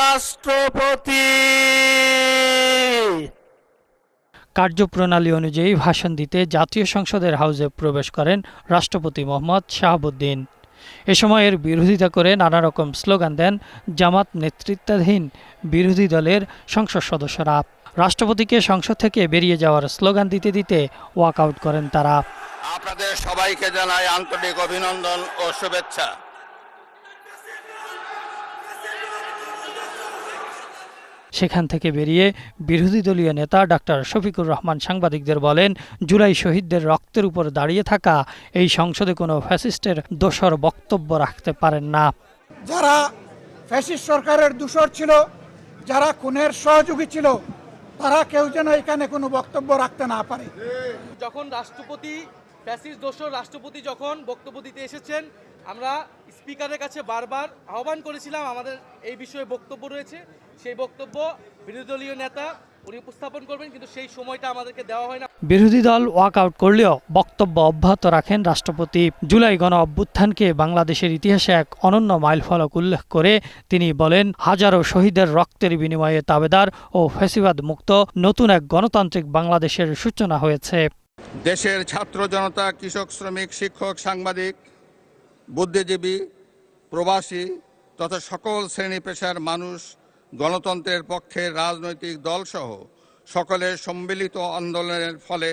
রাষ্ট্রপতি। কার্যপ্রণালী অনুযায়ী ভাষণ দিতে জাতীয় সংসদের হাউজে প্রবেশ করেন রাষ্ট্রপতি মোহাম্মদ শাহাবুদ্দিন। এ সময় এর বিরোধিতা করে নানা রকম স্লোগান দেন জামাত নেতৃত্বাধীন বিরোধী দলের সংসদ সদস্যরা। রাষ্ট্রপতিকে সংসদ থেকে বেরিয়ে যাওয়ার স্লোগান দিতে দিতে ওয়াকআউট করেন তারা। আপনাদের সবাইকে জানাই আন্তরিক অভিনন্দন ও শুভেচ্ছা। সেখান থেকে বেরিয়ে বিরোধী দলীয় নেতা ডাক্তার শফিকুর রহমান সাংবাদিকদের বলেন, জুলাই শহীদদের রক্তের উপর দাঁড়িয়ে থাকা এই সংসদে কোনো ফ্যাসিস্টের দোসর বক্তব্য রাখতে পারেন না। যারা ফ্যাসিস্ট সরকারের দোসর ছিল, যারা খুনের সহযোগী ছিল, তারা কেউ যেন এখানে কোনো বক্তব্য রাখতে না পারে। যখন রাষ্ট্রপতি ফ্যাসিস্ট দোসর রাষ্ট্রপতি যখন বক্তব্য দিতে এসেছেন, আমরা স্পিকারের কাছে বারবার আহ্বান করেছিলাম আমাদের এই বিষয়ে বক্তব্য রয়েছে, সেই বক্তব্য বিরোধী দলীয় নেতা উনি উপস্থাপন করবেন, কিন্তু সেই সময়টা আমাদেরকে দেওয়া হয় না। বিরোধী দল ওয়াকআউট করলেও বক্তব্য অব্যাহত রাখেন রাষ্ট্রপতি। জুলাই গণ অভ্যুত্থানকে বাংলাদেশের ইতিহাসে এক অনন্য মাইলফলক উল্লেখ করে তিনি বলেন, হাজারো শহীদের রক্তের বিনিময়ে তাবেদার ও ফ্যাসিবাদ মুক্ত নতুন এক গণতান্ত্রিক বাংলাদেশের সূচনা হয়েছে। দেশের ছাত্র জনতা, কৃষক, শ্রমিক, শিক্ষক, সাংবাদিক, বুদ্ধিজীবী, প্রবাসী তথা সকল শ্রেণী পেশার মানুষ গণতন্ত্রের পক্ষে রাজনৈতিক দলসহ সকলের সম্মিলিত আন্দোলনের ফলে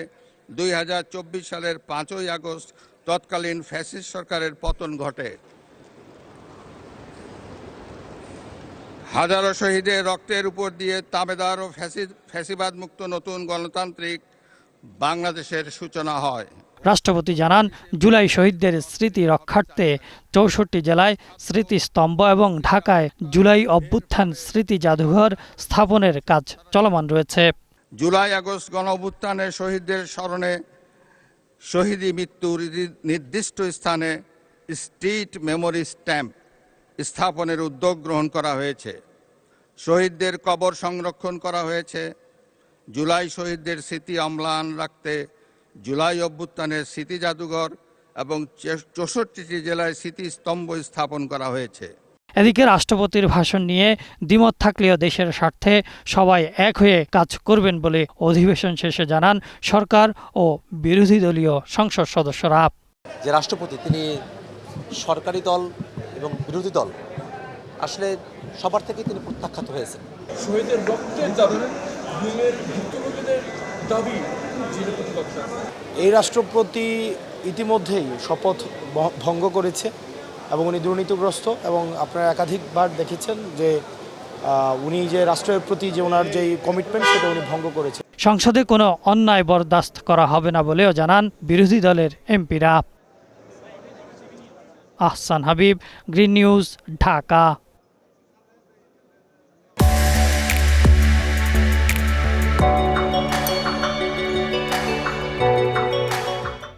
2024 সালের 5ই আগস্ট তৎকালীন ফ্যাসিস্ট সরকারের পতন ঘটে। হাজারো শহীদের রক্তের উপর দিয়ে তাবেদার ও ফ্যাসিবাদ মুক্ত নতুন গণতান্ত্রিক বাংলাদেশের সূচনা হয়। রাষ্ট্রপতি জানান, জুলাই শহীদদের স্মৃতি রক্ষার্থে 64 জেলায় স্মৃতিস্তম্ভ এবং ঢাকায় জুলাই অভ্যুত্থান স্মৃতি জাদুঘর স্থাপনের কাজ চলমান রয়েছে। জুলাই আগস্ট গণ অভ্যুত্থানের শহীদদের স্মরণে শহীদি মৃত্যুর নির্দিষ্ট স্থানে স্ট্রিট মেমোরি স্ট্যাম্প স্থাপনের উদ্যোগ গ্রহণ করা হয়েছে। শহীদদের কবর সংরক্ষণ করা হয়েছে। জুলাই শহীদদের স্মৃতি অম্লান রাখতে জুলাই অভ্যুত্থানের স্মৃতি জাদুঘর এবং 64টি জেলায় স্মৃতিস্তম্ভ স্থাপন করা হয়েছে। এদিকে রাষ্ট্রপতির ভাষণ নিয়ে দ্বিমত থাকলেও দেশের স্বার্থে সবাই এক হয়ে কাজ করবেন বলে অধিবেশন শেষে জানান সরকার ও বিরোধী দলীয় সংসদ সদস্যরা। যে রাষ্ট্রপতি তিনি সরকারি দল এবং বিরোধী দল আসলে সবার থেকে তিনি প্রত্যাখ্যাত হয়েছেন। শহীদের রক্তের দাবি, ভুক্তভোগীদের দাবি, এই রাষ্ট্রপতি ইতিমধ্যেই শপথ ভঙ্গ করেছে এবং উনি দুর্নীতিগ্রস্ত, এবং আপনারা একাধিকবার দেখেছেন যে উনি যে রাষ্ট্রের প্রতি যে ওনার যে কমিটমেন্ট সেটা উনি ভঙ্গ করেছে। সংসদে কোনো অন্যায় বরদাস্ত করা হবে না বলেও জানান বিরোধী দলের এমপিরা। Ahsan Habib, green news, Dhaka.